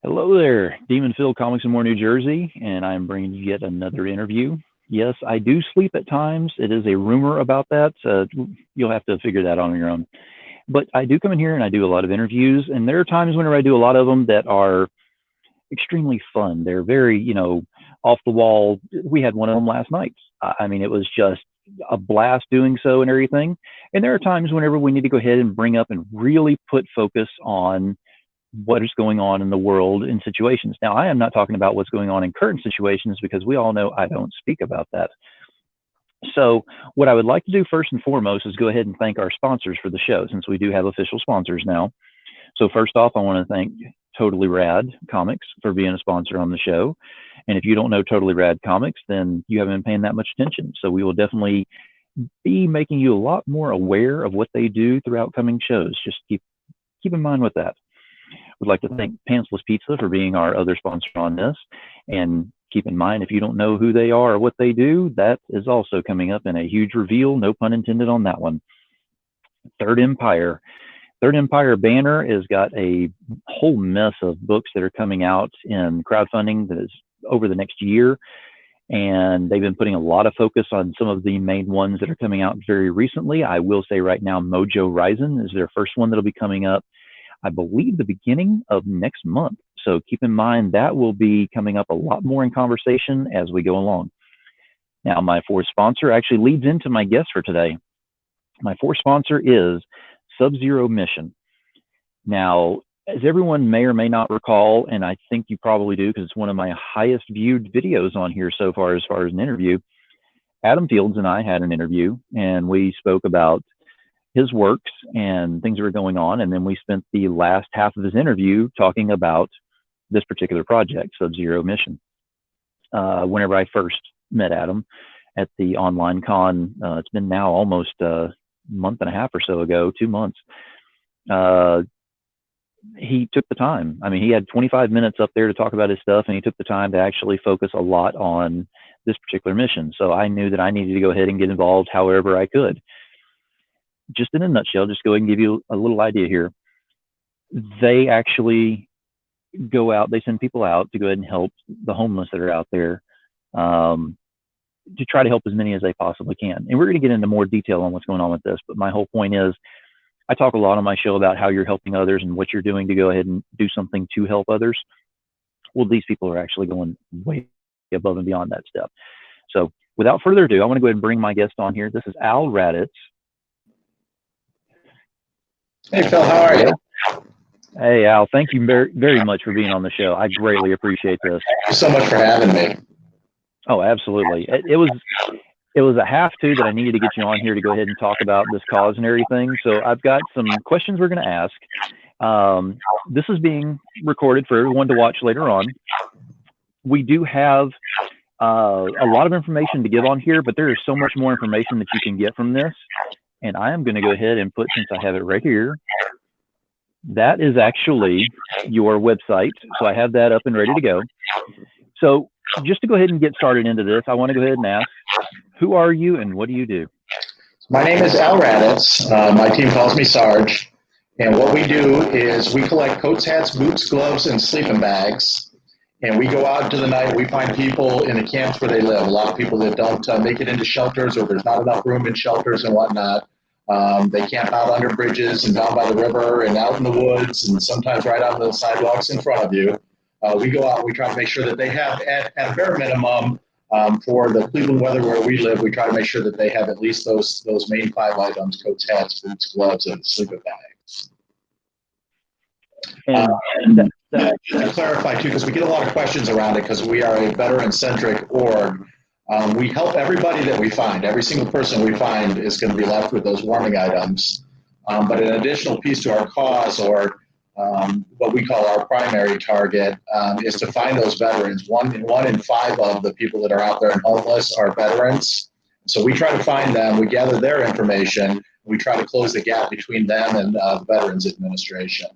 Hello there, Demon Phil Comics in More, New Jersey, and I'm bringing you yet another interview. Yes, I do sleep at times. It is a rumor about that. You'll have to figure that out on your own. But I do come in here and I do a lot of interviews, and there are times whenever I do a lot of them that are extremely fun. They're very, off the wall. We had one of them last night. I mean, it was just a blast doing so and everything. And there are times whenever we need to go ahead and bring up and really put focus on what is going on in the world in situations. Now, I am not talking about what's going on in current situations because we all know I don't speak about that. So what I would like to do first and foremost is go ahead and thank our sponsors for the show, since we do have official sponsors now. So first off, I want to thank Totally Rad Comics for being a sponsor on the show. And if you don't know Totally Rad Comics, then you haven't been paying that much attention. So we will definitely be making you a lot more aware of what they do throughout coming shows. Just keep in mind with that. We'd like to thank Pantsless Pizza for being our other sponsor on this. And keep in mind, if you don't know who they are or what they do, that is also coming up in a huge reveal. No pun intended on that one. Third Empire. Third Empire banner has got a whole mess of books that are coming out in crowdfunding that is over the next year. And they've been putting a lot of focus on some of the main ones that are coming out very recently. I will say right now, Mojo Rising is their first one that'll be coming up, I believe, the beginning of next month. So keep in mind that will be coming up a lot more in conversation as we go along. Now, my fourth sponsor actually leads into my guest for today. My fourth sponsor is Sub-Zero Mission. Now, as everyone may or may not recall, and I think you probably do because it's one of my highest viewed videos on here so far as an interview, Adam Fields and I had an interview, and we spoke about his works and things that were going on. And then we spent the last half of his interview talking about this particular project, Sub-Zero Mission. Whenever I first met Adam at the online con, it's been now almost a month and a half or so ago, 2 months. He took the time. I mean, he had 25 minutes up there to talk about his stuff, and he took the time to actually focus a lot on this particular mission. So I knew that I needed to go ahead and get involved however I could. Just in a nutshell, just go ahead and give you a little idea here. They actually go out, they send people out to go ahead and help the homeless that are out there, to try to help as many as they possibly can. And we're going to get into more detail on what's going on with this, but my whole point is, I talk a lot on my show about how you're helping others and what you're doing to go ahead and do something to help others. Well, these people are actually going way above and beyond that step. So without further ado, I want to go ahead and bring my guest on here. This is Al Raddatz. Hey, Phil, how are you? Hey, Al, thank you very, very much for being on the show. I greatly appreciate this. Thank you so much for having me. Oh, absolutely. It was a have to that I needed to get you on here to go ahead and talk about this cause and everything. So I've got some questions we're going to ask. This is being recorded for everyone to watch later on. We do have a lot of information to give on here, but there is so much more information that you can get from this. And I am going to go ahead and put, since I have it right here, that is actually your website. So I have that up and ready to go. So just to go ahead and get started into this, I want to go ahead and ask, who are you and what do you do? My name is Al Raddatz. My team calls me Sarge. And what we do is we collect coats, hats, boots, gloves, and sleeping bags. And we go out into the night. We find people in the camps where they live. A lot of people that don't make it into shelters, or there's not enough room in shelters and whatnot. They camp out under bridges and down by the river and out in the woods and sometimes right on the sidewalks in front of you. We go out and we try to make sure that they have, at a bare minimum, for the Cleveland weather where we live, we try to make sure that they have at least those main 5 items: coats, hats, boots, gloves, and sleeping bags. And to clarify too, because we get a lot of questions around it, because we are a veteran-centric org. We help everybody that we find. Every single person we find is going to be left with those warming items. But an additional piece to our cause, or what we call our primary target, is to find those veterans. One in 5 of the people that are out there and homeless are veterans. So we try to find them. We gather their information. We try to close the gap between them and the Veterans Administration.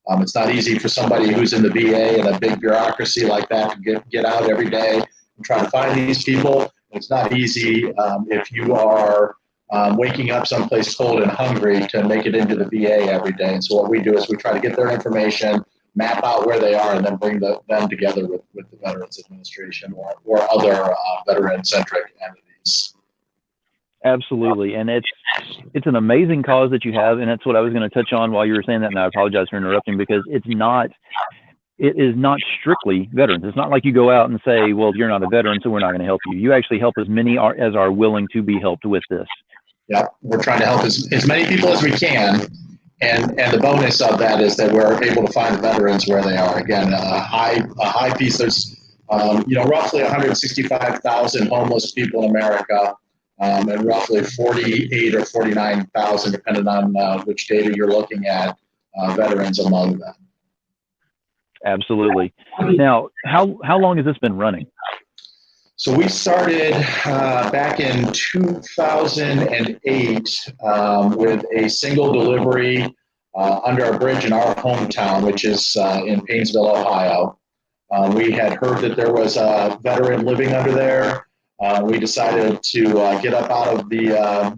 It's not easy for somebody who's in the VA and a big bureaucracy like that to get out every day and try to find these people. It's not easy if you are waking up someplace cold and hungry to make it into the VA every day. And so what we do is we try to get their information. map out where they are, and then bring them together with the Veterans Administration or other veteran-centric entities. Absolutely. And it's an amazing cause that you have. And that's what I was going to touch on while you were saying that. And I apologize for interrupting, because it is not strictly veterans. It's not like you go out and say, well, you're not a veteran, so we're not going to help you. You actually help as many as are willing to be helped with this. Yeah, we're trying to help as many people as we can. And the bonus of that is that we're able to find veterans where they are. Again, a high piece. There's roughly 165,000 homeless people in America, and roughly 48 or 49,000, depending on which data you're looking at, veterans among them. Absolutely. Now, how long has this been running? So we started back in 2008 with a single delivery under a bridge in our hometown, which is in Painesville, Ohio. We had heard that there was a veteran living under there. We decided to get up out of the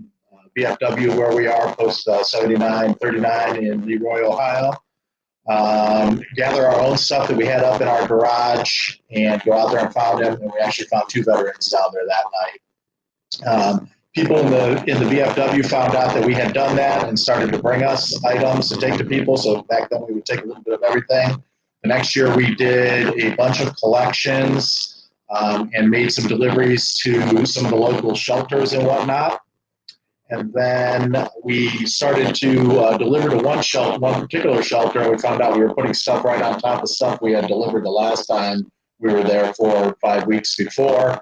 VFW where we are, post 7939 in Leroy, Ohio. Gather our own stuff that we had up in our garage and go out there and found him. And we actually found 2 veterans down there that night. People in the VFW found out that we had done that and started to bring us items to take to people. So back then we would take a little bit of everything. The next year we did a bunch of collections and made some deliveries to some of the local shelters and whatnot. And then we started to deliver to one particular shelter, and we found out we were putting stuff right on top of stuff we had delivered the last time we were there 4 or 5 weeks before.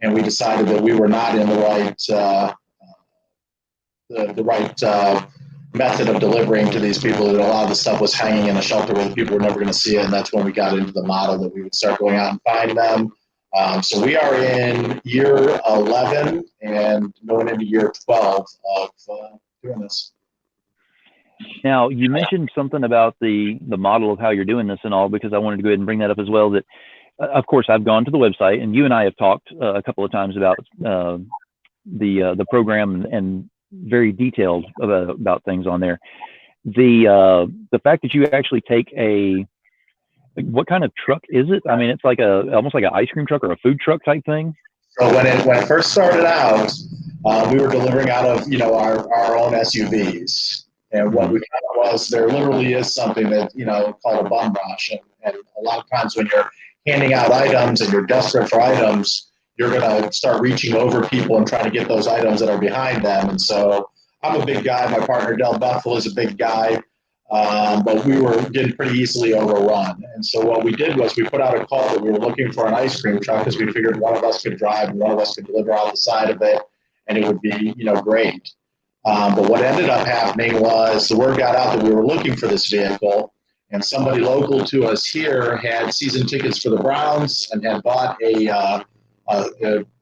And we decided that we were not in the right method of delivering to these people. That a lot of the stuff was hanging in a shelter where the people were never going to see it, and that's when we got into the model that we would start going out and find them. So we are in year 11 and going into year 12 of doing this. Now, you mentioned something about the model of how you're doing this and all, because I wanted to go ahead and bring that up as well. That, of course, I've gone to the website, and you and I have talked a couple of times about the program and very detailed about things on there. The fact that you actually take what kind of truck is it? I mean, it's like almost like an ice cream truck or a food truck type thing. So when it first started out, we were delivering out of our own SUVs, and what we found was there literally is something that called a bum rush, and a lot of times when you're handing out items and you're desperate for items, you're going to start reaching over people and trying to get those items that are behind them. And so I'm a big guy. My partner Del Buffalo is a big guy. But we were getting pretty easily overrun. And so what we did was we put out a call that we were looking for an ice cream truck, because we figured one of us could drive and one of us could deliver out the side of it, and it would be, great. But what ended up happening was the word got out that we were looking for this vehicle, and somebody local to us here had season tickets for the Browns and had bought a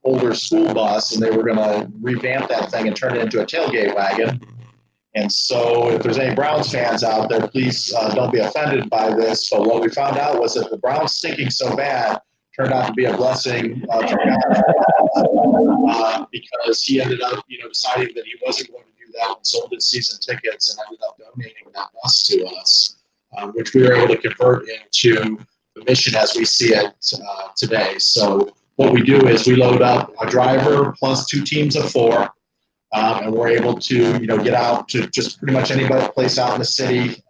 older school bus, and they were going to revamp that thing and turn it into a tailgate wagon. And so if there's any Browns fans out there, please don't be offended by this. But what we found out was that the Browns stinking so bad turned out to be a blessing to God, because he ended up, deciding that he wasn't going to do that and sold his season tickets and ended up donating that bus to us, which we were able to convert into the mission as we see it today. So what we do is we load up a driver plus 2 teams of 4. And we're able to, get out to just pretty much any place out in the city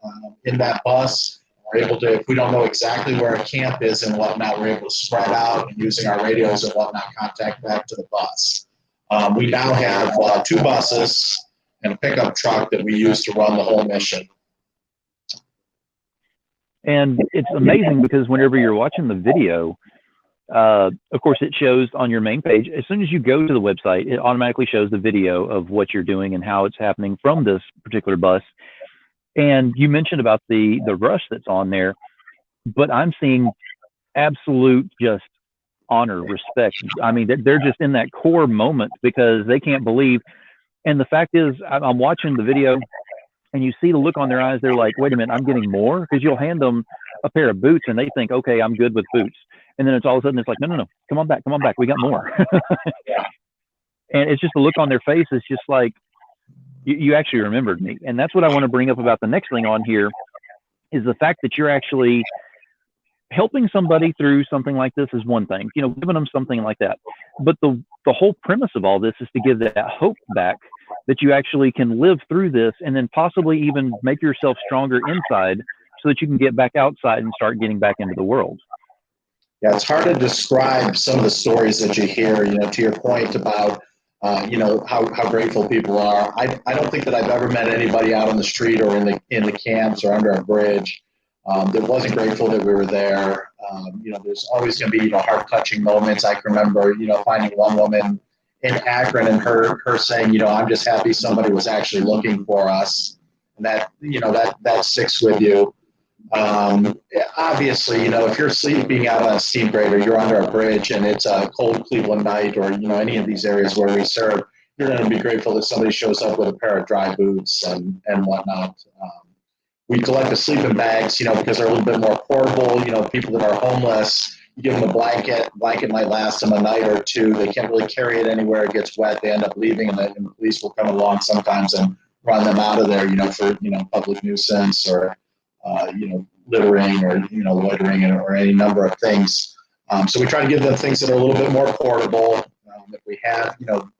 in that bus. We're able to, if we don't know exactly where a camp is and whatnot, we're able to spread out and using our radios and whatnot, contact back to the bus. We now have 2 buses and a pickup truck that we use to run the whole mission. And it's amazing because whenever you're watching the video, of course, it shows on your main page. As soon as you go to the website, it automatically shows the video of what you're doing and how it's happening from this particular bus. And you mentioned about the rush that's on there, but I'm seeing absolute just honor, respect. I mean, they're just in that core moment because they can't believe. And the fact is, I'm watching the video and you see the look on their eyes. They're like, wait a minute, I'm getting more? Because you'll hand them a pair of boots and they think, okay, I'm good with boots. And then it's all of a sudden, it's like, no, come on back. We got more. And it's just the look on their face. It's just like, you actually remembered me. And that's what I want to bring up about the next thing on here is the fact that you're actually helping somebody through something like this is one thing, giving them something like that. But the whole premise of all this is to give that hope back that you actually can live through this and then possibly even make yourself stronger inside so that you can get back outside and start getting back into the world. Yeah, it's hard to describe some of the stories that you hear, to your point about, how grateful people are. I don't think that I've ever met anybody out on the street or in the camps or under a bridge that wasn't grateful that we were there. There's always going to be, heart-touching moments. I can remember, finding one woman in Akron and her saying, I'm just happy somebody was actually looking for us. And that sticks with you. Obviously, if you're sleeping out on a steam grate or you're under a bridge and it's a cold Cleveland night or, any of these areas where we serve, you're going to be grateful that somebody shows up with a pair of dry boots and whatnot. We collect the sleeping bags, because they're a little bit more portable. People that are homeless, you give them a blanket might last them a night or two. They can't really carry it anywhere. It gets wet. They end up leaving, and the police will come along sometimes and run them out of there, for, public nuisance or, littering or, loitering or any number of things. So we try to give them things that are a little bit more portable. If we have,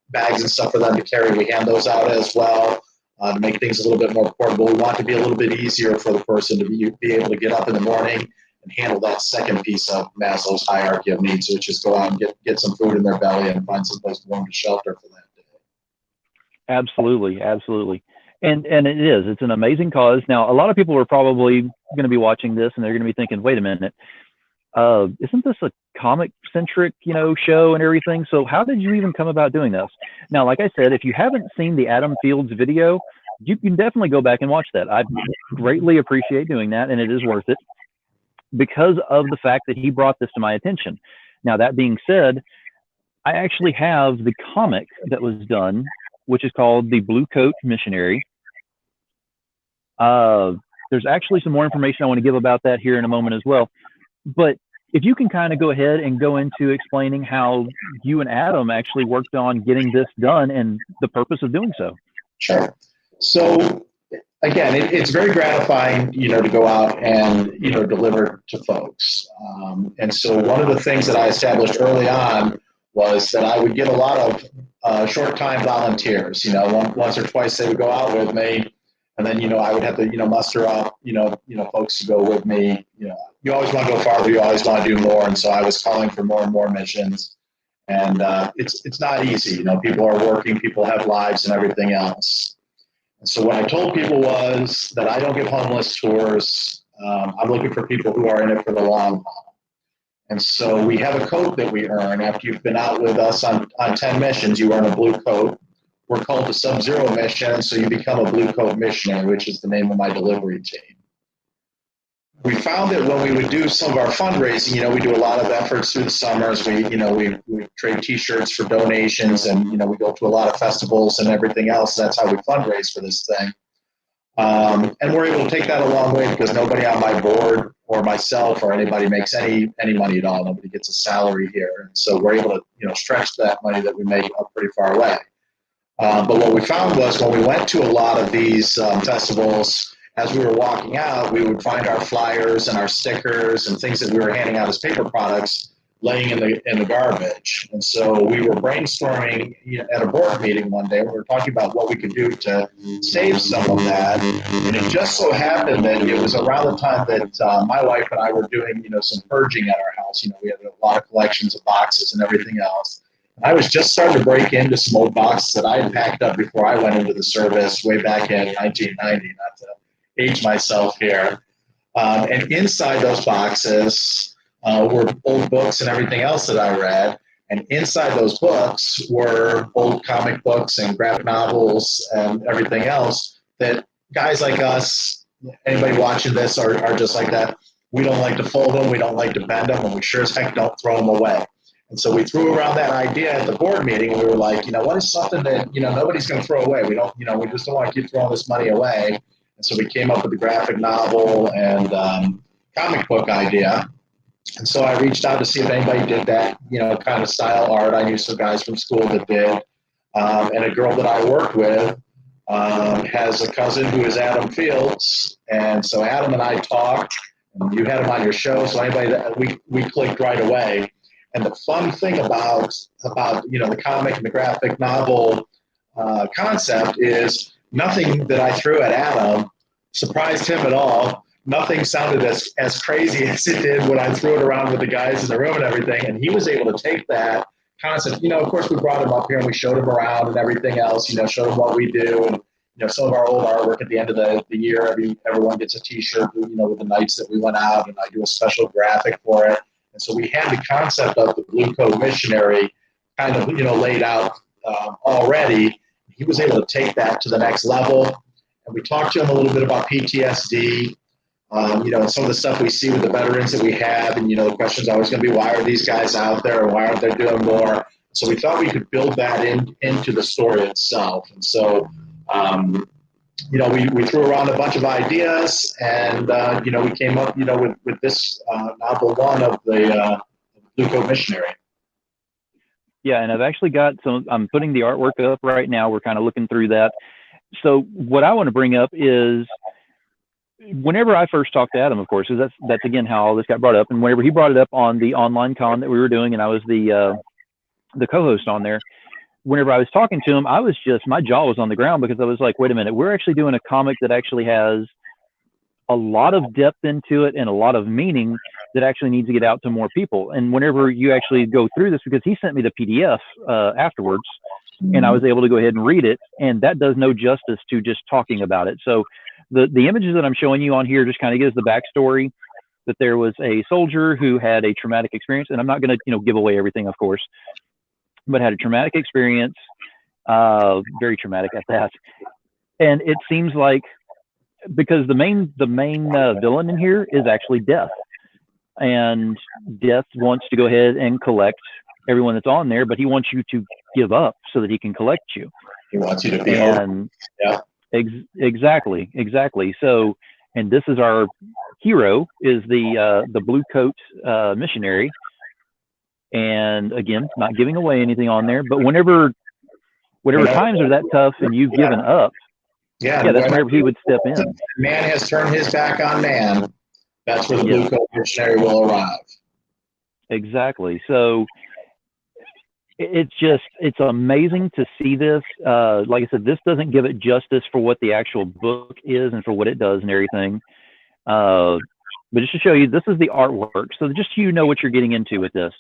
bags and stuff for them to carry, we hand those out as well. To make things a little bit more portable. We want it to be a little bit easier for the person to be able to get up in the morning and handle that second piece of Maslow's hierarchy of needs, which is go out and get some food in their belly and find some place to warm to shelter for that day. Absolutely, absolutely. And it's an amazing cause. Now, a lot of people are probably going to be watching this and they're going to be thinking, wait a minute, isn't this a comic-centric, show and everything? So how did you even come about doing this? Now, like I said, if you haven't seen the Adam Fields video, you can definitely go back and watch that. I greatly appreciate doing that, and it is worth it because of the fact that he brought this to my attention. Now, that being said, I actually have the comic that was done, which is called The Blue Coat Missionary. There's actually some more information I want to give about that here in a moment as well. But if you can kind of go ahead and go into explaining how you and Adam actually worked on getting this done and the purpose of doing so. Sure. So again, it's very gratifying, to go out and, deliver to folks. And so one of the things that I established early on was that I would get a lot of short-time volunteers. Once or twice they would go out with me. And then, I would have to, muster up, folks to go with me. You always want to go farther. You always want to do more. And so I was calling for more and more missions. And it's not easy. People are working. People have lives and everything else. And so what I told people was that I don't give homeless tours. I'm looking for people who are in it for the long haul. And so we have a coat that we earn. After you've been out with us on 10 missions, you earn a blue coat. We're called the Sub-Zero mission, so you become a Blue Coat Missionary, which is the name of my delivery team. We found that when we would do some of our fundraising, we do a lot of efforts through the summers. We trade T-shirts for donations, and we go to a lot of festivals and everything else. That's how we fundraise for this thing. And we're able to take that a long way because nobody on my board or myself or anybody makes any money at all. Nobody gets a salary here, and so we're able to stretch that money that we make up pretty far away. But what we found was when we went to a lot of these festivals, as we were walking out, we would find our flyers and our stickers and things that we were handing out as paper products laying in the garbage. And so we were brainstorming at a board meeting one day. We were talking about what we could do to save some of that. And it just so happened that it was around the time that my wife and I were doing some purging at our house. We had a lot of collections of boxes and everything else. I was just starting to break into some old boxes that I had packed up before I went into the service way back in 1990, not to age myself here. And inside those boxes were old books and everything else that I read. And inside those books were old comic books and graphic novels and everything else that guys like us, anybody watching this are just like that. We don't like to fold them. We don't like to bend them. And we sure as heck don't throw them away. And so we threw around that idea at the board meeting, and we were like, what is something that, nobody's going to throw away? We don't, we just don't want to keep throwing this money away. And so we came up with the graphic novel and comic book idea. And so I reached out to see if anybody did that, kind of style art. I knew some guys from school that did. And a girl that I worked with has a cousin who is Adam Fields, and so Adam and I talked. And you had him on your show, so anybody that we clicked right away. And the fun thing about the comic and the graphic novel concept is nothing that I threw at Adam surprised him at all. Nothing sounded as crazy as it did when I threw it around with the guys in the room and everything. And he was able to take that concept. Of course, we brought him up here and we showed him around and everything else. Showed him what we do, and some of our old artwork at the end of the year. Everyone gets a T-shirt, with the nights that we went out, and I do a special graphic for it. And so we had the concept of the Blue Coat Missionary kind of laid out already. He was able to take that to the next level, and we talked to him a little bit about PTSD. And some of the stuff we see with the veterans that we have, and the question's always going to be, why are these guys out there, and why aren't they doing more? So we thought we could build that into the story itself. And so, we threw around a bunch of ideas, and we came up, with this novel one of the Blue Coat Missionary. Yeah, and I've actually got some. I'm putting the artwork up right now. We're kind of looking through that. So what I want to bring up is, whenever I first talked to Adam, of course, that's again how all this got brought up. And whenever he brought it up on the online con that we were doing, and I was the co-host on there, whenever I was talking to him, my jaw was on the ground, because I was like, wait a minute, we're actually doing a comic that actually has a lot of depth into it and a lot of meaning that actually needs to get out to more people. And whenever you actually go through this, because he sent me the PDF afterwards, and I was able to go ahead and read it, and that does no justice to just talking about it. So the images that I'm showing you on here just kind of gives the backstory, that there was a soldier who had a traumatic experience, and I'm not going to give away everything, of course, but had a traumatic experience, very traumatic at that. And it seems like, because the main villain in here is actually Death, and Death wants to go ahead and collect everyone that's on there, but he wants you to give up so that he can collect you. He wants you to be yeah. Exactly. So, and this is our hero, is the Blue Coat Missionary. And again, not giving away anything on there, but whenever times are that tough and you've given up, that's whenever he would step in. Man has turned his back on man. That's where the Blue Coat Missionary will arrive. Exactly. So it's amazing to see this. Like I said, this doesn't give it justice for what the actual book is and for what it does and everything. But just to show you, this is the artwork. So just so you know what you're getting into with this.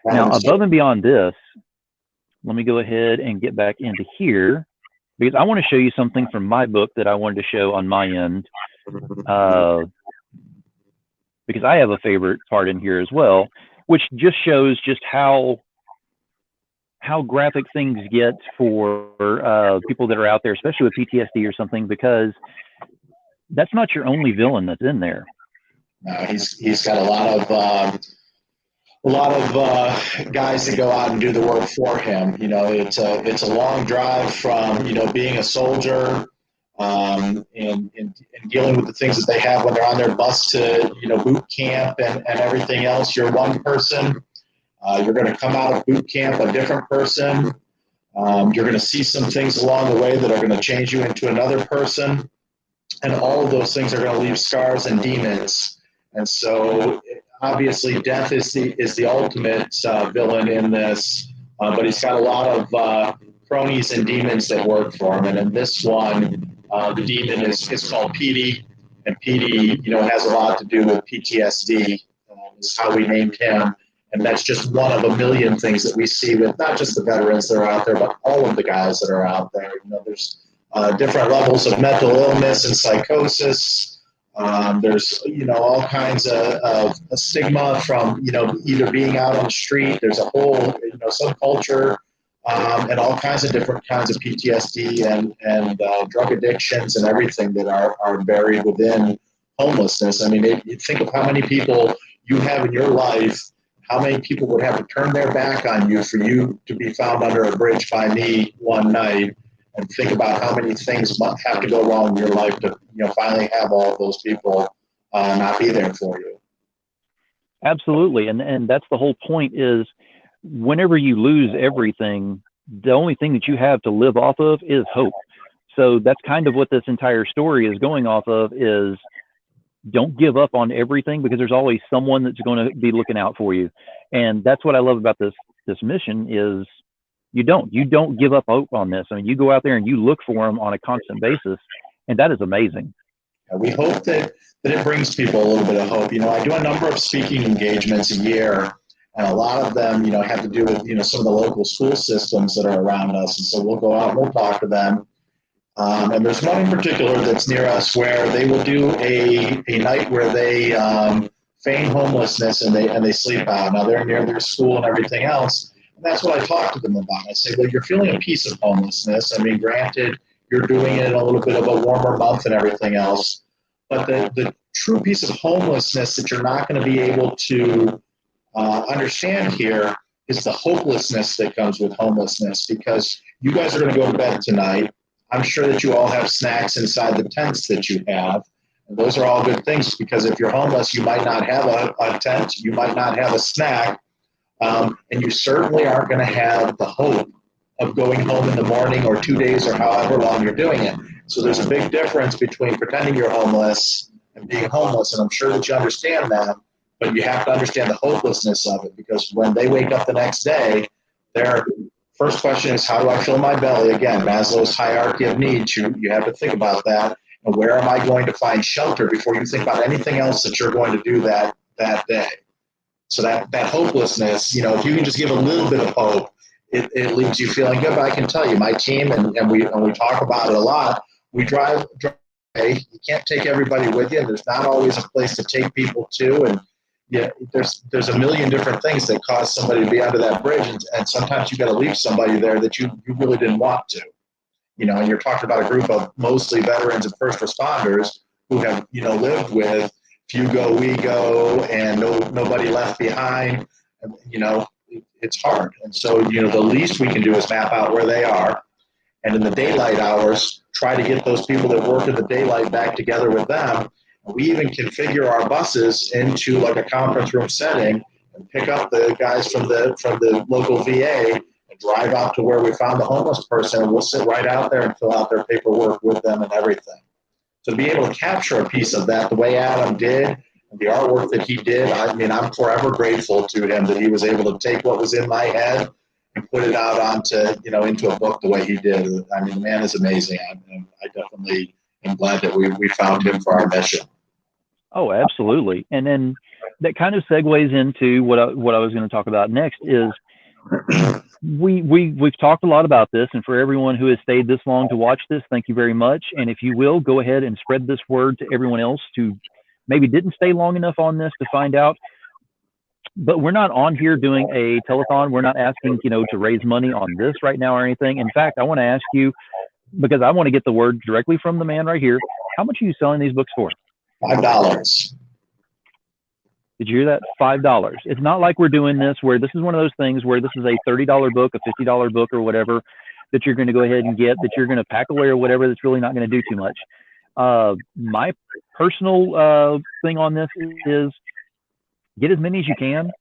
Now, above and beyond this, let me go ahead and get back into here, because I want to show you something from my book that I wanted to show on my end, because I have a favorite part in here as well, which just shows just how graphic things get for people that are out there, especially with PTSD or something, because that's not your only villain that's in there. He's got a lot of guys that go out and do the work for him. It's a long drive from being a soldier and dealing with the things that they have when they're on their bus to boot camp and everything else. You're one person. You're going to come out of boot camp a different person. You're going to see some things along the way that are going to change you into another person, and all of those things are going to leave scars and demons. And so, obviously, Death is the ultimate villain in this, but he's got a lot of cronies and demons that work for him. And in this one, the demon is called Petey, and Petey, has a lot to do with PTSD. Is how we named him. And that's just one of a million things that we see with not just the veterans that are out there, but all of the guys that are out there. There's different levels of mental illness and psychosis. There's all kinds of stigma from either being out on the street. There's a whole subculture and all kinds of different kinds of PTSD and drug addictions and everything that are buried within homelessness. I mean, you think of how many people you have in your life. How many people would have to turn their back on you for you to be found under a bridge by me one night? And think about how many things must have to go wrong in your life to finally have all of those people not be there for you. Absolutely, and that's the whole point. Is whenever you lose everything, the only thing that you have to live off of is hope. So that's kind of what this entire story is going off of, is don't give up on everything, because there's always someone that's going to be looking out for you. And that's what I love about this mission is you don't give up hope on this. I mean, you go out there and you look for them on a constant basis, and that is amazing. We hope that it brings people a little bit of hope. I do a number of speaking engagements a year, and a lot of them, have to do with, some of the local school systems that are around us. And so we'll go out and we'll talk to them. And there's one in particular that's near us where they will do a night where they feign homelessness and they sleep out. Now they're near their school and everything else. And that's what I talk to them about. I say, well, you're feeling a piece of homelessness. I mean, granted, you're doing it in a little bit of a warmer month and everything else. But the true piece of homelessness that you're not going to be able to understand here is the hopelessness that comes with homelessness, because you guys are going to go to bed tonight. I'm sure that you all have snacks inside the tents that you have. And those are all good things, because if you're homeless, you might not have a tent, you might not have a snack, and you certainly aren't going to have the hope of going home in the morning or 2 days or however long you're doing it. So there's a big difference between pretending you're homeless and being homeless, and I'm sure that you understand that, but you have to understand the hopelessness of it, because when they wake up the next day, their first question is, how do I fill my belly? Again, Maslow's hierarchy of needs, you have to think about that, and where am I going to find shelter before you think about anything else that you're going to do that day. So that hopelessness, if you can just give a little bit of hope, it leaves you feeling good. But I can tell you, my team, and we talk about it a lot, we drive. You can't take everybody with you. There's not always a place to take people to, and there's a million different things that cause somebody to be under that bridge, and sometimes you got to leave somebody there that you really didn't want to. And you're talking about a group of mostly veterans and first responders who have lived with few go, we go, and nobody left behind. And, it's hard. And so, the least we can do is map out where they are. And in the daylight hours, try to get those people that work in the daylight back together with them. And we even configure our buses into like a conference room setting and pick up the guys from the local VA and drive out to where we found the homeless person. And we'll sit right out there and fill out their paperwork with them and everything. So to be able to capture a piece of that the way Adam did, the artwork that he did, I mean, I'm forever grateful to him that he was able to take what was in my head and put it out into a book the way he did. I mean, the man is amazing. I definitely am glad that we found him for our mission. Oh, absolutely. And then that kind of segues into what I was going to talk about next is we've talked a lot about this, and for everyone who has stayed this long to watch this, thank you very much. And if you will, go ahead and spread this word to everyone else who maybe didn't stay long enough on this to find out. But we're not on here doing a telethon. We're not asking, to raise money on this right now or anything. In fact, I want to ask you, because I want to get the word directly from the man right here, how much are you selling these books for? $5. Did you hear that? $5. It's not like we're doing this where this is one of those things where this is a $30 book, a $50 book or whatever that you're going to go ahead and get, that you're going to pack away or whatever, that's really not going to do too much. My personal thing on this is get as many as you can,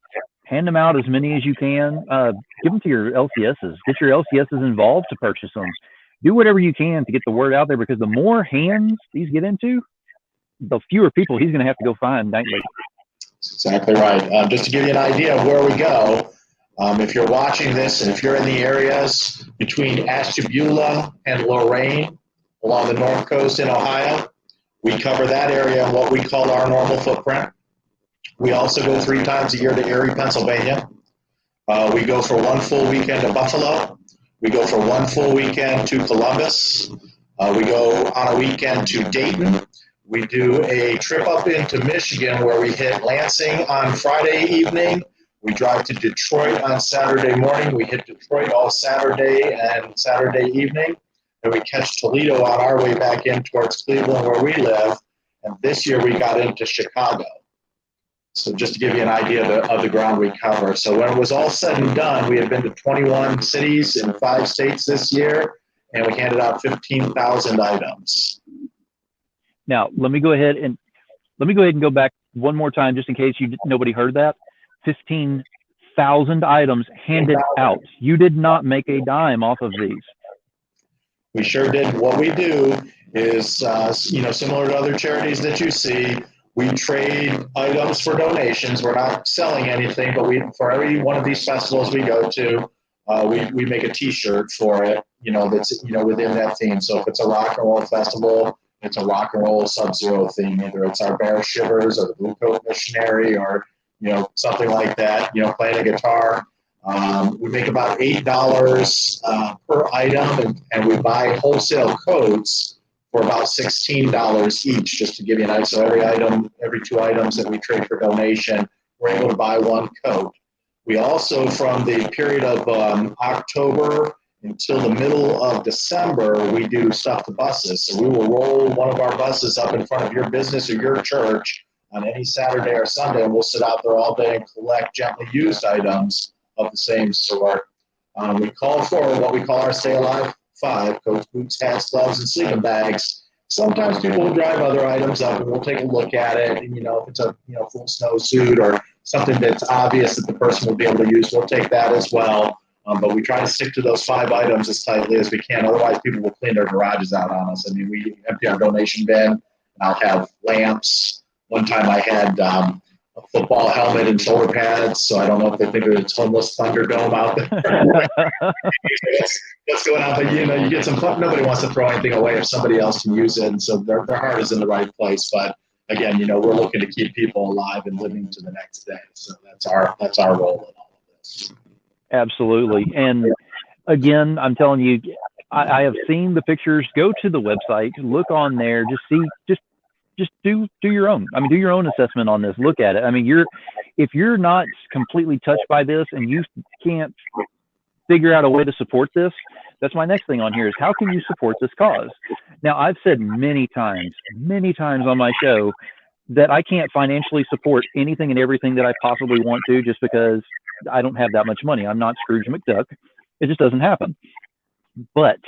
hand them out as many as you can, give them to your LCSs, get your LCSs involved to purchase them. Do whatever you can to get the word out there, because the more hands these get into, the fewer people he's going to have to go find nightly. That's exactly right. Just to give you an idea of where we go, if you're watching this and if you're in the areas between Ashtabula and Lorain along the north coast in Ohio, we cover that area in what we call our normal footprint. We also go 3 times a year to Erie, Pennsylvania. We go for 1 full weekend to Buffalo. We go for 1 full weekend to Columbus. We go on a weekend to Dayton. We do a trip up into Michigan where we hit Lansing on Friday evening. We drive to Detroit on Saturday morning. We hit Detroit all Saturday and Saturday evening. And we catch Toledo on our way back in towards Cleveland where we live. And this year we got into Chicago. So just to give you an idea of the ground we cover. So when it was all said and done, we had been to 21 cities in 5 states this year, and we handed out 15,000 items. Now, let me go ahead and go back one more time, just in case nobody heard that. 15,000 items handed out. You did not make a dime off of these. We sure did. What we do is, similar to other charities that you see, we trade items for donations. We're not selling anything, but for every one of these festivals we go to, we make a T-shirt for it, that's, within that theme. So if it's a rock and roll festival, it's a rock and roll Sub-Zero theme. Either it's our Bear Shivers or the Blue Coat Missionary or, something like that, playing a guitar. We make about $8 per item, and we buy wholesale coats for about $16 each, just to give you an idea. So every 2 items that we trade for donation, we're able to buy 1 coat. We also, from the period of October until the middle of December, we do stuff to buses. So we will roll one of our buses up in front of your business or your church on any Saturday or Sunday, and we'll sit out there all day and collect gently used items of the same sort. We call for what we call our Stay Alive 5, coats, boots, hats, gloves, and sleeping bags. Sometimes people will drive other items up, and we'll take a look at it. And, if it's a full snowsuit or something that's obvious that the person will be able to use, we'll take that as well. But we try to stick to those 5 items as tightly as we can. Otherwise, people will clean their garages out on us. I mean, we empty our donation bin, and I'll have lamps. One time I had a football helmet and shoulder pads, so I don't know if they think it's homeless Thunderdome out there. What's going on? But you get some fun. Nobody wants to throw anything away if somebody else can use it, and so their heart is in the right place. But again, we're looking to keep people alive and living to the next day. So that's our role in all of this. Absolutely. And again, I'm telling you, I have seen the pictures. Go to the website, look on there, just do your own. I mean, do your own assessment on this. Look at it. I mean, if you're not completely touched by this and you can't figure out a way to support this, that's my next thing on here is how can you support this cause? Now, I've said many times on my show that I can't financially support anything and everything that I possibly want to just because I don't have that much money. I'm not Scrooge McDuck. It just doesn't happen. But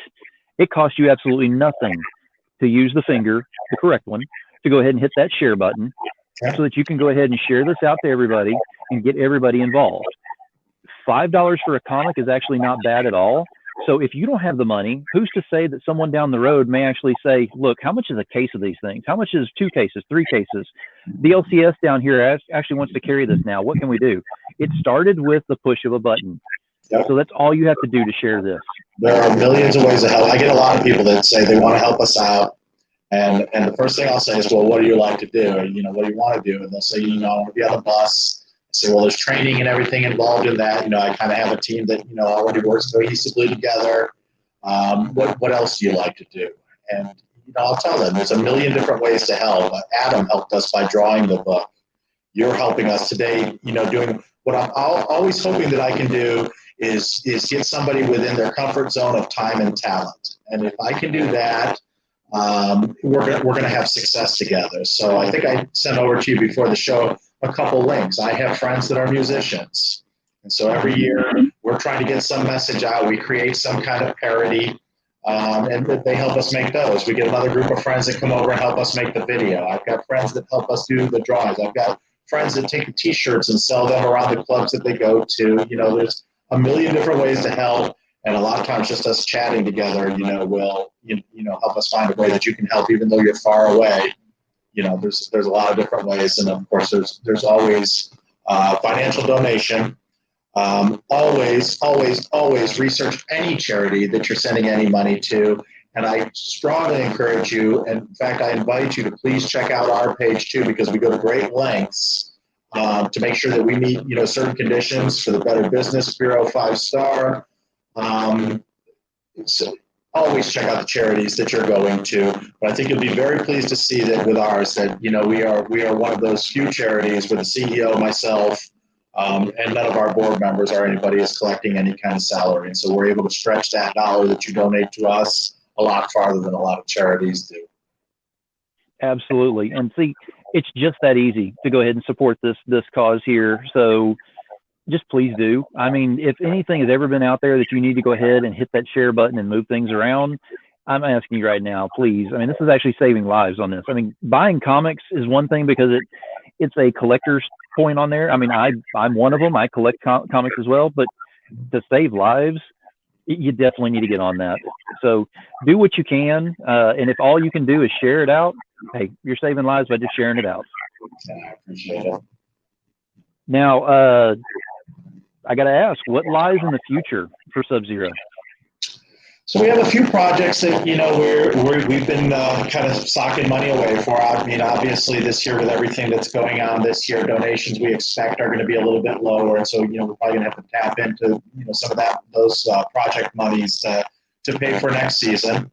it costs you absolutely nothing to use the finger, the correct one, to go ahead and hit that share button so that you can go ahead and share this out to everybody and get everybody involved. $5 for a comic is actually not bad at all. So if you don't have the money, who's to say that someone down the road may actually say, look, how much is a case of these things? How much is 2 cases, 3 cases? The LCS down here actually wants to carry this now. What can we do? It started with the push of a button. Yep. So that's all you have to do to share this. There are millions of ways to help. I get a lot of people that say they want to help us out. And the first thing I'll say is, well, what do you like to do? Or, what do you want to do? And they'll say, I want to be on the bus. I say, well, there's training and everything involved in that. I kind of have a team that, already works cohesively together. What else do you like to do? And, I'll tell them there's a million different ways to help. Adam helped us by drawing the book. You're helping us today, doing what I'm always hoping that I can do is get somebody within their comfort zone of time and talent. And if I can do that, we're going to have success together. So I think I sent over to you before the show a couple links. I have friends that are musicians. And so every year we're trying to get some message out. We create some kind of parody, and they help us make those. We get another group of friends that come over and help us make the video. I've got friends that help us do the drawings. I've got friends that take the T-shirts and sell them around the clubs that they go to. There's a million different ways to help. And a lot of times just us chatting together, will, help us find a way that you can help even though you're far away. There's a lot of different ways. And of course, there's always financial donation. Always research any charity that you're sending any money to. And I strongly encourage you, and in fact, I invite you to please check out our page too, because we go to great lengths to make sure that we meet, certain conditions for the Better Business Bureau 5-star. So always check out the charities that you're going to. But I think you'll be very pleased to see that with ours, that we are one of those few charities where the CEO, myself, and none of our board members or anybody is collecting any kind of salary. And so we're able to stretch that dollar that you donate to us a lot farther than a lot of charities do. Absolutely. And see, it's just that easy to go ahead and support this cause here. So just please do. I mean, if anything has ever been out there that you need to go ahead and hit that share button and move things around, I'm asking you right now, please. I mean, this is actually saving lives on this. I mean, buying comics is one thing because it's a collector's point on there. I mean, I'm one of them. I collect comics as well, but to save lives, You definitely need to get on that. So do what you can, and if all you can do is share it out, hey, you're saving lives by just sharing it out. Yeah, I appreciate it. Now, I got to ask, what lies in the future for Sub-Zero? So we have a few projects that we've been kind of socking money away for. I mean, obviously this year with everything that's going on this year, donations we expect are going to be a little bit lower, and so we're probably going to have to tap into some of those project monies to pay for next season.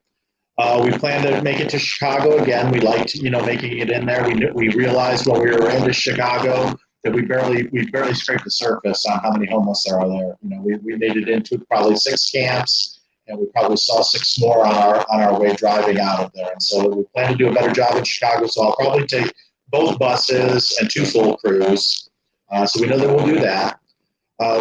We plan to make it to Chicago again. We liked making it in there. We realized when we were into Chicago that we barely scraped the surface on how many homeless there are there. We made it into probably 6 camps, and we probably saw 6 more on our way driving out of there. And so we plan to do a better job in Chicago. So I'll probably take both buses and 2 full crews. So we know that we'll do that.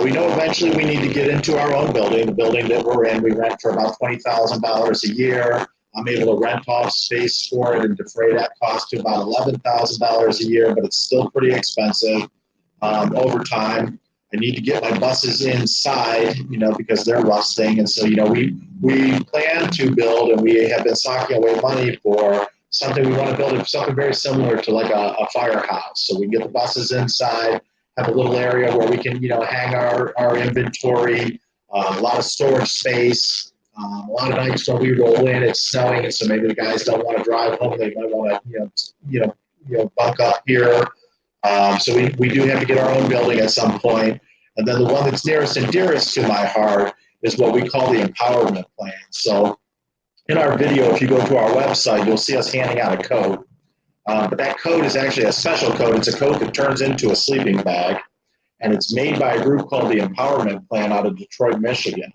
We know eventually we need to get into our own building, the building that we're in. We rent for about $20,000 a year. I'm able to rent off space for it and defray that cost to about $11,000 a year, but it's still pretty expensive over time. I need to get my buses inside, because they're rusting. And so, we plan to build, and we have been socking away money for something. We want to build something very similar to like a firehouse. So we can get the buses inside, have a little area where we can, hang our inventory, a lot of storage space. A lot of nights when we roll in, it's snowing, and so maybe the guys don't want to drive home. They might want to, bunk up here. So we do have to get our own building at some point. And then the one that's nearest and dearest to my heart is what we call the empowerment plan. So in our video, if you go to our website, you'll see us handing out a code. But that code is actually a special code. It's a code that turns into a sleeping bag. And it's made by a group called the Empowerment Plan out of Detroit, Michigan.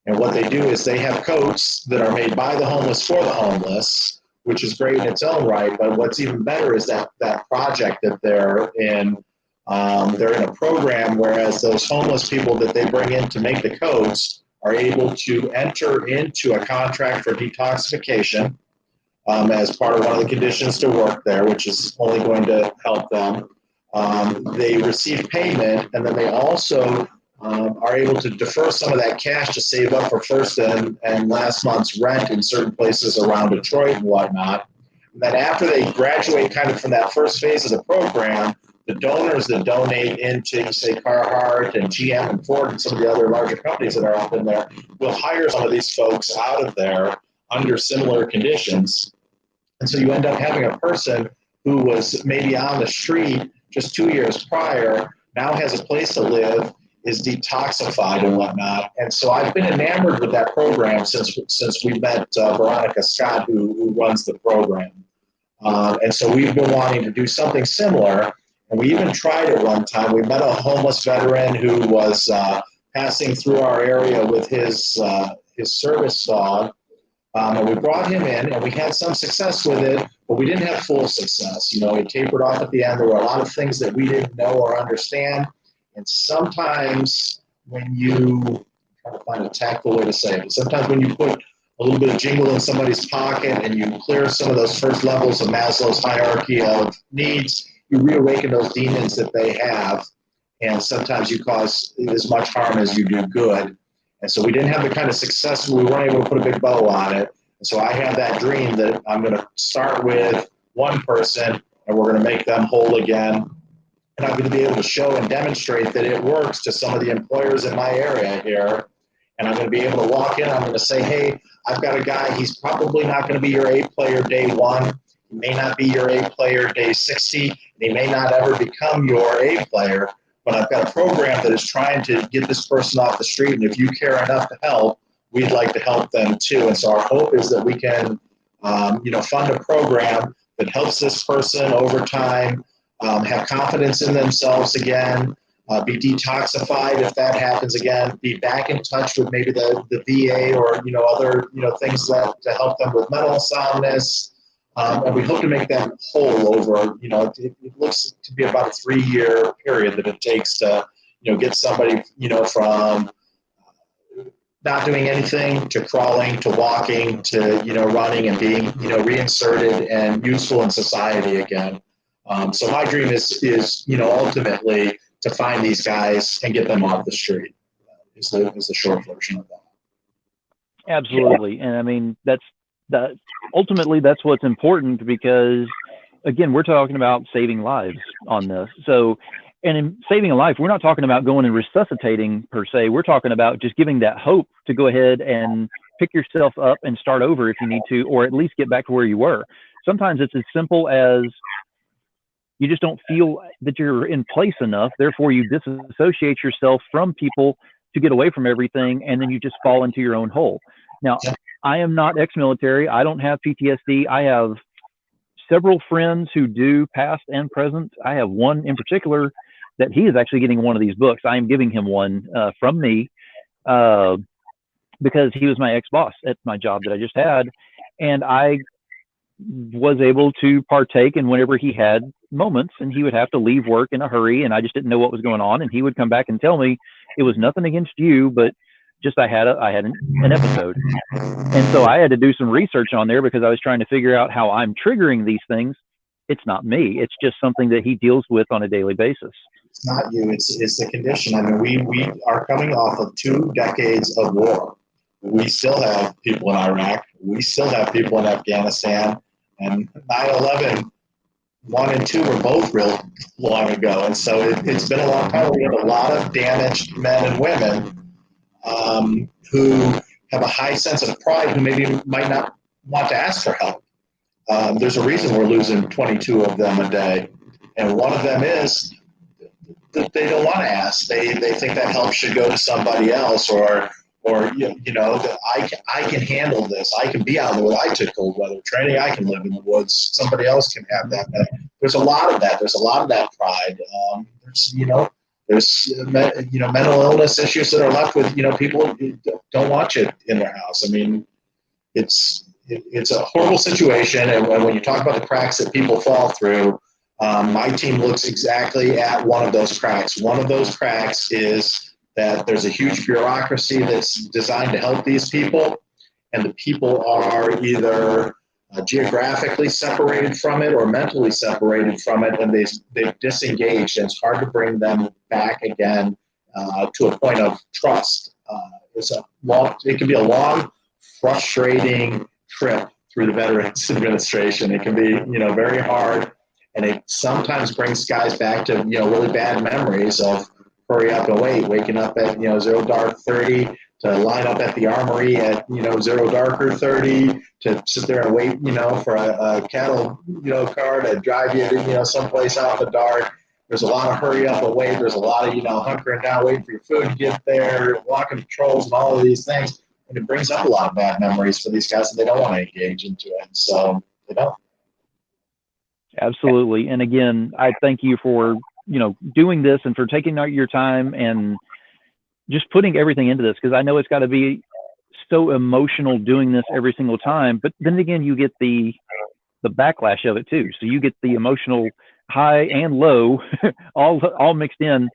And what they do is they have coats that are made by the homeless for the homeless, which is great in its own right. But what's even better is that project that they're in a program, whereas those homeless people that they bring in to make the coats are able to enter into a contract for detoxification as part of one of the conditions to work there, which is only going to help them. They receive payment, and then they also are able to defer some of that cash to save up for first and last month's rent in certain places around Detroit and whatnot. And then after they graduate kind of from that first phase of the program, the donors that donate into, say, Carhartt and GM and Ford and some of the other larger companies that are up in there will hire some of these folks out of there under similar conditions. And so you end up having a person who was maybe on the street just 2 years prior, now has a place to live, is detoxified and whatnot. And so I've been enamored with that program since we met Veronica Scott, who runs the program. And so we've been wanting to do something similar. And we even tried it one time. We met a homeless veteran who was passing through our area with his service dog. And we brought him in, and we had some success with it, but we didn't have full success. It tapered off at the end. There were a lot of things that we didn't know or understand. And sometimes when you try to find a tactful way to say it, sometimes when you put a little bit of jingle in somebody's pocket and you clear some of those first levels of Maslow's hierarchy of needs, you reawaken those demons that they have. And sometimes you cause as much harm as you do good. And so we didn't have the kind of success, we weren't able to put a big bow on it. And so I have that dream that I'm going to start with one person and we're going to make them whole again. And I'm going to be able to show and demonstrate that it works to some of the employers in my area here. And I'm going to be able to walk in, I'm going to say, hey, I've got a guy, he's probably not going to be your A player day 1. He may not be your A player day 60. And he may not ever become your A player. But I've got a program that is trying to get this person off the street. And if you care enough to help, we'd like to help them too. And so our hope is that we can, fund a program that helps this person over time have confidence in themselves again, be detoxified if that happens again, be back in touch with maybe the VA or, other, things that to help them with mental soundness. And we hope to make them whole over, it looks to be about a 3-year period that it takes to, get somebody, from not doing anything to crawling to walking to, running and being, reinserted and useful in society again. So my dream is ultimately to find these guys and get them off the street is the short version of that. Absolutely. And I mean, that ultimately that's what's important because again, we're talking about saving lives on this. So, and in saving a life, we're not talking about going and resuscitating per se. We're talking about just giving that hope to go ahead and pick yourself up and start over if you need to, or at least get back to where you were. Sometimes it's as simple as you just don't feel that you're in place enough. Therefore, you disassociate yourself from people to get away from everything, and then you just fall into your own hole. Now, I am not ex-military. I don't have PTSD. I have several friends who do, past and present. I have one in particular that he is actually getting one of these books. I am giving him one from me uh, because he was my ex-boss at my job that I just had, and I was able to partake in whenever he had moments, and he would have to leave work in a hurry, and I just didn't know what was going on, and he would come back and tell me it was nothing against you, but just I had an episode. And so I had to do some research on there because I was trying to figure out how I'm triggering these things. It's not me. It's just something that he deals with on a daily basis. It's not you. It's the condition. I mean, we are coming off of 2 decades of war. We still have people in Iraq. We still have people in Afghanistan. And 9/11, 1 and 2 were both real long ago. And so it's been a long time. We have a lot of damaged men and women who have a high sense of pride who maybe might not want to ask for help. There's a reason we're losing 22 of them a day. And one of them is that they don't want to ask. They think that help should go to somebody else, or that I can handle this. I can be out in the woods. I took cold weather training. I can live in the woods. Somebody else can have that. There's a lot of that. There's a lot of that pride. There's mental illness issues that are left with people who don't want you in their house. I mean, it's a horrible situation, and when you talk about the cracks that people fall through, my team looks exactly at one of those cracks. One of those cracks is that there's a huge bureaucracy that's designed to help these people, and the people are either geographically separated from it or mentally separated from it, and they've disengaged, and it's hard to bring them back again to a point of trust. It can be a long, frustrating trip through the Veterans Administration. It can be, very hard, and it sometimes brings guys back to, really bad memories of hurry up and wait, waking up at, 0 dark 30 to line up at the armory at, 0 darker 30 to sit there and wait, for a cattle, car to drive you to, someplace out in the dark. There's a lot of hurry up and wait. There's a lot of, hunkering down, waiting for your food to get there, walking patrols and all of these things. And it brings up a lot of bad memories for these guys that they don't want to engage into it. So they don't. Absolutely. And again, I thank you for, doing this and for taking out your time and just putting everything into this, because I know it's got to be so emotional doing this every single time. But then again, you get the backlash of it too. So you get the emotional high and low all mixed in.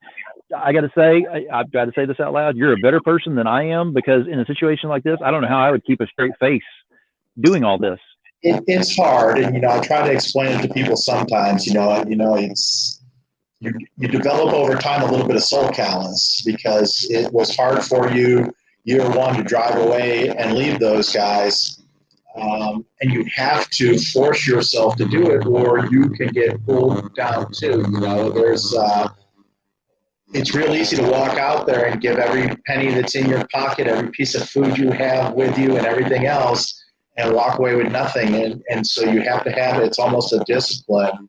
I got to say, I've got to say this out loud. You're a better person than I am, because in a situation like this, I don't know how I would keep a straight face doing all this. It's hard, and I try to explain it to people sometimes. It's you develop over time a little bit of soul callous because it was hard for you year one to drive away and leave those guys, and you have to force yourself to do it, or you can get pulled down too. There's it's real easy to walk out there and give every penny that's in your pocket, every piece of food you have with you, and everything else, and walk away with nothing. And so you have to have it's almost a discipline.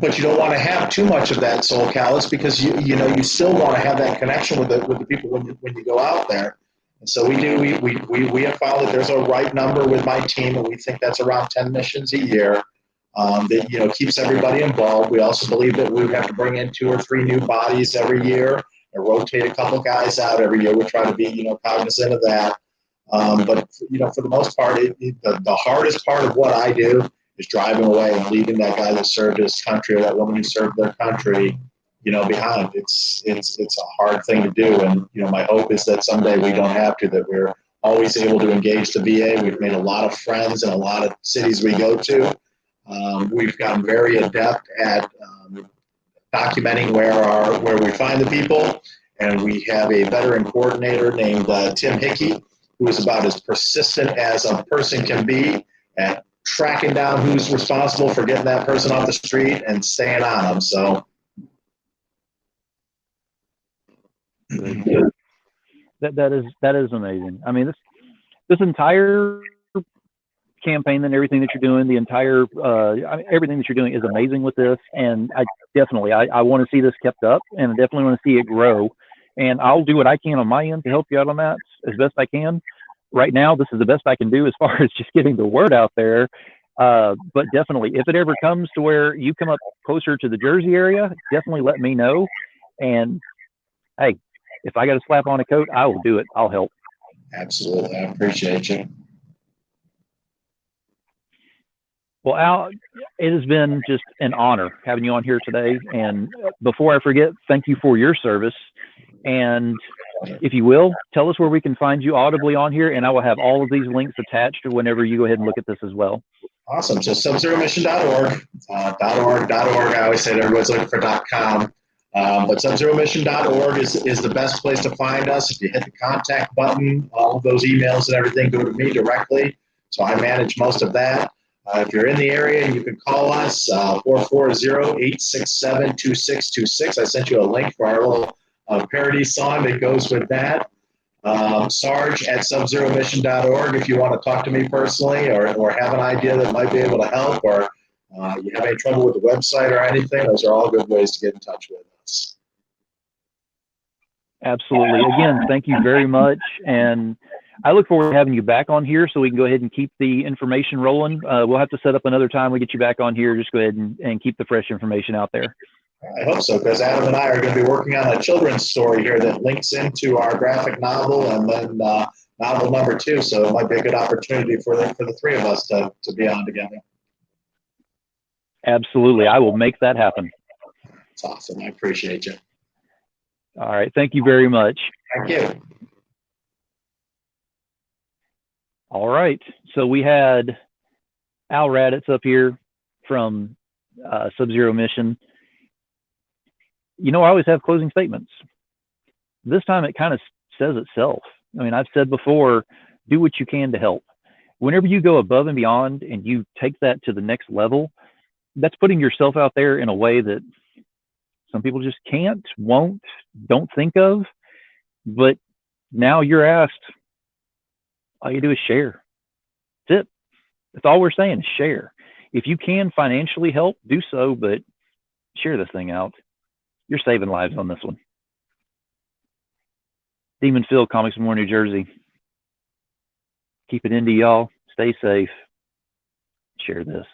But you don't want to have too much of that soul callous, because you still want to have that connection with the people when you go out there. And so we have found that there's a right number with my team, and we think that's around 10 missions a year. That keeps everybody involved. We also believe that we have to bring in 2 or 3 new bodies every year and rotate a couple guys out every year. We try to be cognizant of that. But for the most part, the hardest part of what I do is driving away and leaving that guy that served his country, or that woman who served their country, behind. It's a hard thing to do, and my hope is that someday we don't have to. That we're always able to engage the VA. We've made a lot of friends in a lot of cities we go to. We've gotten very adept at documenting where we find the people, And we have a veteran coordinator named Tim Hickey, who is about as persistent as a person can be at tracking down who's responsible for getting that person off the street and staying on them. So that is amazing. I mean, this entire campaign and everything that you're doing, the entire everything that you're doing is amazing with this, and I want to see this kept up, and I definitely want to see it grow, and I'll do what I can on my end to help you out on that as best I can. Right now, this is the best I can do as far as just getting the word out there. But definitely, if it ever comes to where you come up closer to the Jersey area, definitely let me know. And hey, if I got to slap on a coat, I will do it. I'll help. Absolutely. I appreciate you. Well, Al, it has been just an honor having you on here today. And before I forget, thank you for your service. And if you will, tell us where we can find you audibly on here, and I will have all of these links attached whenever you go ahead and look at this as well. Awesome. So subzeromission.org, .org. I always say that everyone's looking for .com. But subzeromission.org is the best place to find us. If you hit the contact button, all of those emails and everything go to me directly. So I manage most of that. If you're in the area, you can call us, 440-867-2626. I sent you a link for our little parody song that goes with that. Sarge at subzeromission.org if you want to talk to me personally or have an idea that might be able to help, or you have any trouble with the website or anything. Those are all good ways to get in touch with us. Absolutely. Again, thank you very much. And I look forward to having you back on here so we can go ahead and keep the information rolling. We'll have to set up another time we get you back on here. Just go ahead and keep the fresh information out there. I hope so, because Adam and I are going to be working on a children's story here that links into our graphic novel and then novel number 2. So it might be a good opportunity for the three of us to be on together. Absolutely. I will make that happen. It's awesome. I appreciate you. All right. Thank you very much. Thank you. All right. So we had Al Raddatz up here from Sub-Zero Mission. You know, I always have closing statements. This time it kind of says itself. I mean, I've said before, do what you can to help. Whenever you go above and beyond and you take that to the next level, that's putting yourself out there in a way that some people just can't, won't, don't think of. But now you're asked, all you do is share. That's it. That's all we're saying is share. If you can financially help, do so, but share this thing out. You're saving lives on this one. Demon Phil, Comics More, New Jersey. Keep it indie, y'all. Stay safe. Share this.